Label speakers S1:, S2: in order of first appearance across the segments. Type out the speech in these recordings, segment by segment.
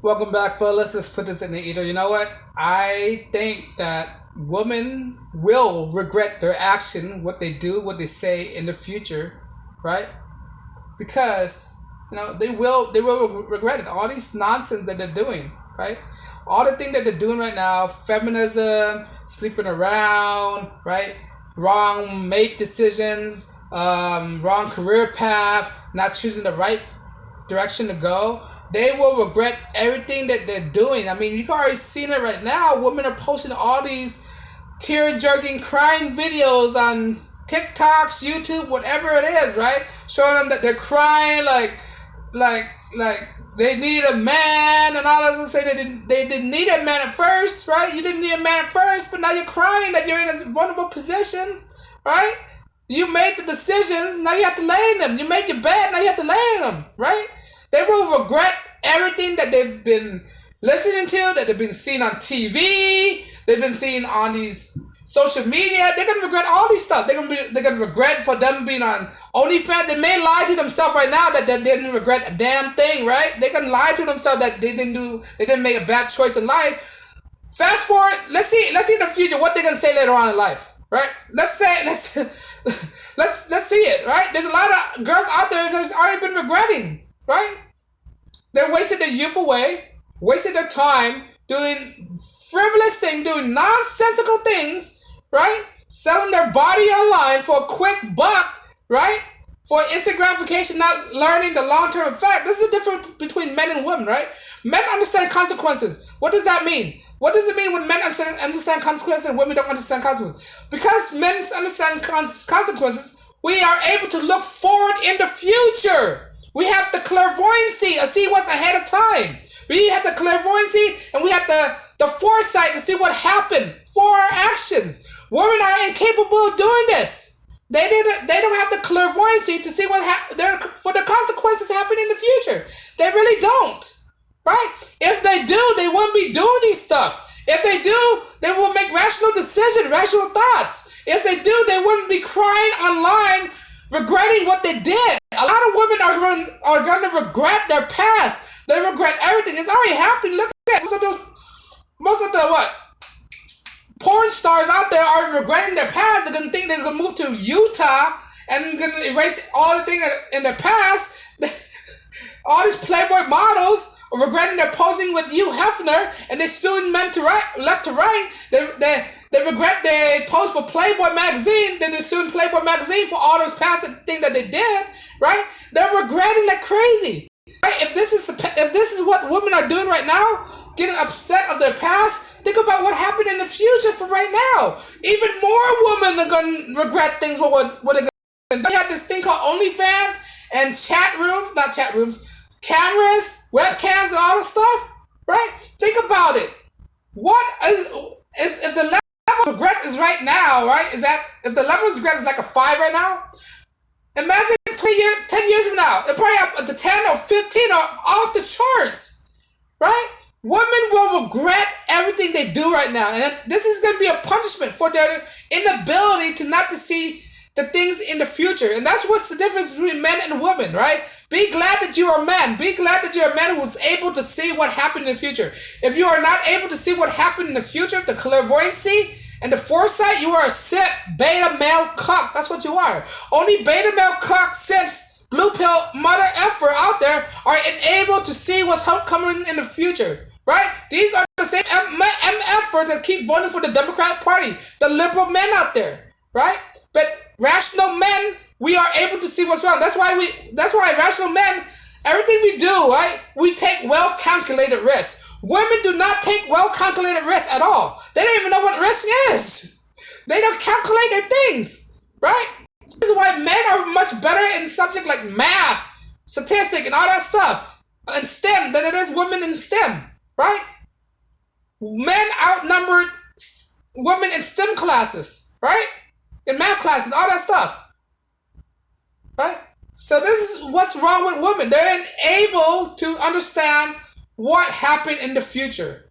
S1: Welcome back, fellas. Let's put this in the ether. You know what? I think that women will regret their action, what they do, what they say in the future, right? Because they will regret it. All these nonsense that they're doing, right? All the things that they're doing right now, feminism, sleeping around, right? Wrong mate decisions, wrong career path, not choosing the right direction to go, they will regret everything that they're doing. I mean, you've already seen it right now. Women are posting all these tear-jerking crying videos on TikToks, YouTube, whatever it is, right? Showing them that they're crying like, like they need a man and all that. Say they didn't need a man at first, right? You didn't need a man at first, but now you're crying that you're in a vulnerable positions, right? You made the decisions, now you have to lay in them. You made your bed, now you have to lay in them, right? They will regret everything that they've been listening to, that they've been seeing on TV, they've been seeing on these social media. They're gonna regret all these stuff. They're gonna regret for them being on OnlyFans. They may lie to themselves right now that they didn't regret a damn thing, right? They can lie to themselves that they didn't make a bad choice in life. Fast forward, let's see in the future what they're gonna say later on in life, right? Let's see it, right? There's a lot of girls out there that's already been regretting, right? They're wasting their youth away, wasting their time doing frivolous things, doing nonsensical things, right? Selling their body online for a quick buck, right? For instant gratification, not learning the long-term effect. This is the difference between men and women, right? Men understand consequences. What does that mean? What does it mean when men understand consequences and women don't understand consequences? Because men understand consequences, we are able to look forward in the future. We have the clairvoyancy to see what's ahead of time. We have the clairvoyancy and we have the foresight to see what happened for our actions. Women are incapable of doing this. They don't have the clairvoyancy to see for the consequences happening in the future. They really don't. Right? If they do, they wouldn't be doing these stuff. If they do, they will make rational decisions, rational thoughts. If they do, they wouldn't be crying online regretting what they did. A lot of women are going to regret their past. They regret everything. It's already happening. Look at most of the porn stars out there are regretting their past. They're going to think they're going to move to Utah and going to erase all the things in their past. All these Playboy models are regretting their posing with Hugh Hefner, and they're suing men left to right. They regret they posed for Playboy magazine, then they're suing Playboy magazine for all those past things that they did, right? They're regretting like crazy. Right? If this is what women are doing right now, getting upset of their past, think about what happened in the future for right now. Even more women are going to regret things what they're going to do. They have this thing called OnlyFans and cameras, webcams, and all this stuff, right? Think about it. If the level of regret is right now, right? If the level of regret is like a 5 right now, imagine 10 years from now, they're probably up to 10 or 15 or off the charts, right? Women will regret everything they do right now, and this is going to be a punishment for their inability to see the things in the future. And that's what's the difference between men and women, right? Be glad that you are a man. Be glad that you're a man who's able to see what happened in the future. If you are not able to see what happened in the future, the clairvoyancy and the foresight, you are a simp, beta male cuck. That's what you are. Only beta male cuck, simps, blue pill, mother effer out there are unable to see what's coming in the future. Right? These are the same MFers that keep voting for the Democratic Party. The liberal men out there. Right? But rational men, we are able to see what's wrong. That's why rational men, everything we do, right? We take well-calculated risks. Women do not take well-calculated risks at all. They don't even know what risk is. They don't calculate their things, right? This is why men are much better in subjects like math, statistics, and all that stuff, and STEM than it is women in STEM, right? Men outnumbered women in STEM classes, right? In math classes, all that stuff, right? So this is what's wrong with women. They're unable to understand what happened in the future.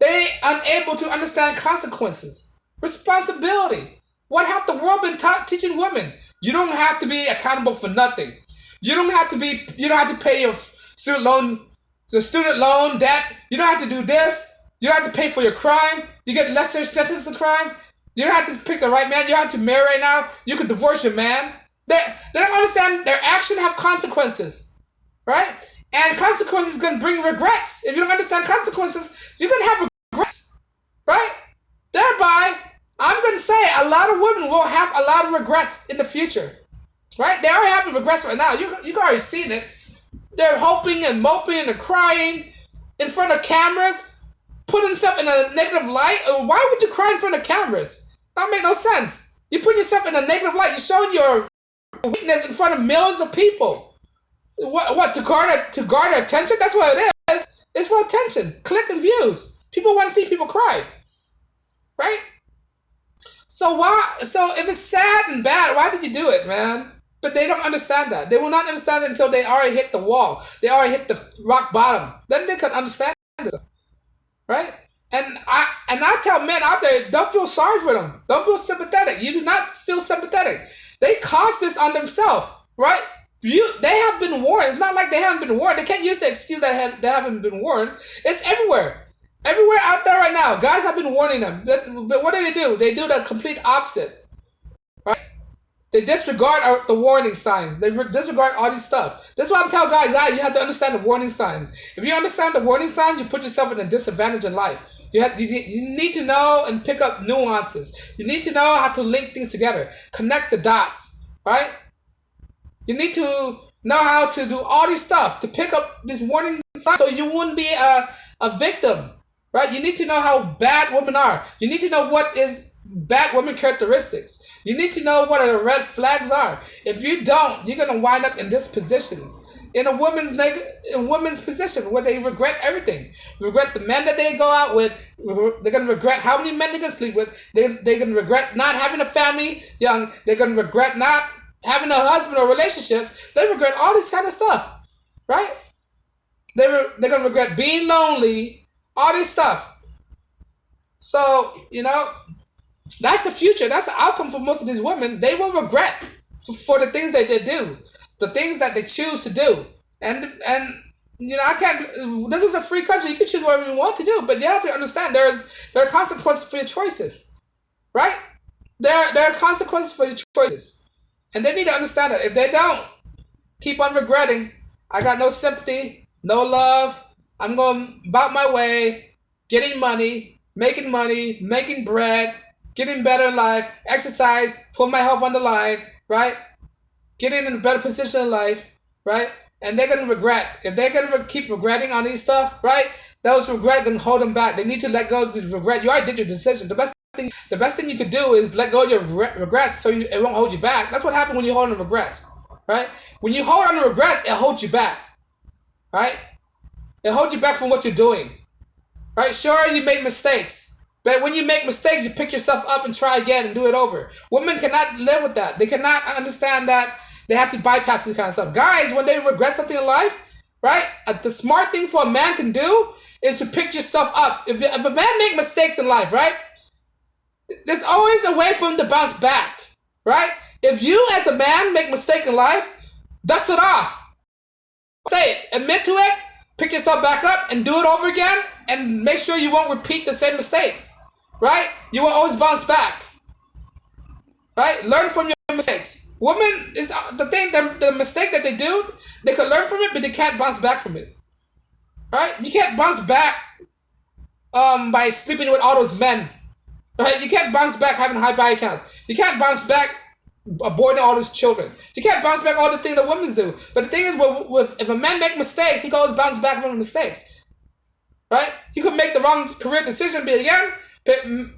S1: They're unable to understand consequences, responsibility. What have the world been teaching women? You don't have to be accountable for nothing. You don't have to pay your student loan The student loan debt. You don't have to do this. You don't have to pay for your crime. You get lesser sentence of crime. You don't have to pick the right man. You don't have to marry right now. You could divorce your man. They don't understand their action have consequences, right? And consequences is going to bring regrets. If you don't understand consequences, you're going to have regrets, right? Thereby, I'm going to say a lot of women will have a lot of regrets in the future, right? They already have regrets right now. You've already seen it. They're hoping and moping and crying in front of cameras, putting themselves in a negative light. Why would you cry in front of cameras? That make no sense. You put yourself in a negative light. You're showing your weakness in front of millions of people. What to garner attention? That's what it is. It's for attention, click and views. People want to see people cry, right? So if it's sad and bad, why did you do it, man? But they don't understand that. They will not understand it until they already hit the wall. They already hit the rock bottom. Then they can understand it, right? And I tell men out there, don't feel sorry for them. Don't feel sympathetic. You do not feel sympathetic. They caused this on themselves, right? They have been warned. It's not like they haven't been warned. They can't use the excuse that they haven't been warned. It's everywhere. Everywhere out there right now. Guys have been warning them. But what do? They do the complete opposite, right? They disregard the warning signs. They disregard all these stuff. That's why I'm telling guys, you have to understand the warning signs. If you understand the warning signs, you put yourself in a disadvantage in life. You need to know and pick up nuances. You need to know how to link things together, connect the dots, right? You need to know how to do all this stuff to pick up this warning signs so you wouldn't be a victim, right? You need to know how bad women are. You need to know what is bad women characteristics. You need to know what the red flags are. If you don't, you're gonna wind up in these positions. In a woman's position where they regret everything. Regret the men that they go out with. They're gonna regret how many men they can sleep with. They're gonna regret not having a family young. They're gonna regret not having a husband or relationships. They regret all this kind of stuff, right? They're gonna regret being lonely. All this stuff. So that's the future. That's the outcome for most of these women. They will regret for the things that they do. The things that they choose to do. And I can't, this is a free country. You can choose whatever you want to do. But you have to understand there are consequences for your choices. Right? There are consequences for your choices. And they need to understand that. If they don't, keep on regretting. I got no sympathy, no love. I'm going about my way, getting money, making bread, getting better in life, exercise, put my health on the line, right? Getting in a better position in life, right? And they're going to regret. If they're going to keep regretting on these stuff, right? Those regret can hold them back. They need to let go of this regret. You already did your decision. The best thing you could do is let go of your regrets so it won't hold you back. That's what happens when you hold on to regrets, right? When you hold on to regrets, it holds you back, right? It holds you back from what you're doing, right? Sure, you make mistakes. But when you make mistakes, you pick yourself up and try again and do it over. Women cannot live with that. They cannot understand that they have to bypass this kind of stuff. Guys, when they regret something in life, right, the smart thing for a man can do is to pick yourself up. If a man make mistakes in life, right, there's always a way for him to bounce back, right? If you as a man make a mistake in life, dust it off. Say it. Admit to it. Pick yourself back up and do it over again and make sure you won't repeat the same mistakes, right? You will always bounce back, right? Learn from your mistakes. Women is the thing, the mistake that they do, they can learn from it, but they can't bounce back from it, right? You can't bounce back by sleeping with all those men, right? You can't bounce back having high body counts. You can't bounce back aborting all those children. You can't bounce back all the things that women do. But the thing is, if a man make mistakes, he can always bounce back from the mistakes, right? You could make the wrong career decision, but again,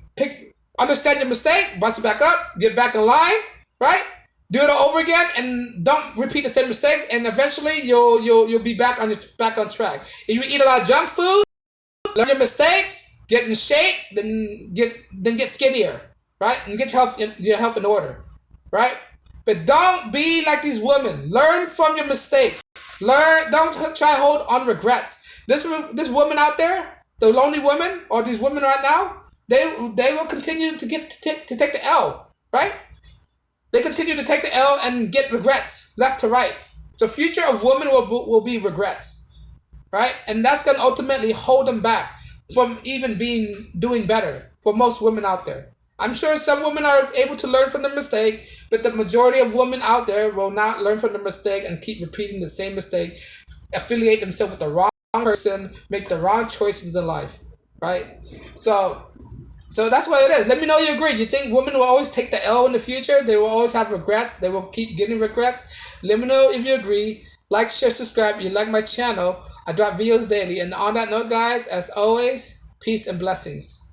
S1: understand your mistake, bounce it back up, get back in line, right? Do it all over again, and don't repeat the same mistakes. And eventually, you'll be back on track. If you eat a lot of junk food, learn your mistakes, get in shape, then get skinnier, right? And get your health in order, right? But don't be like these women. Learn from your mistakes. Don't try to hold on regrets. This woman out there, the lonely women, or these women right now, they will continue to take the L, right? They continue to take the L and get regrets left to right. The future of women will be regrets, right? And that's gonna ultimately hold them back from even doing better for most women out there. I'm sure some women are able to learn from the mistake, but the majority of women out there will not learn from the mistake and keep repeating the same mistake, affiliate themselves with the wrong person, make the wrong choices in life, right? So so that's what it is. Let me know you agree. You think women will always take the L in the future? They will always have regrets. They will keep getting regrets. Let me know if you agree. Like, share, subscribe. You like my channel. I drop videos daily. And on that note, guys, as always, peace and blessings.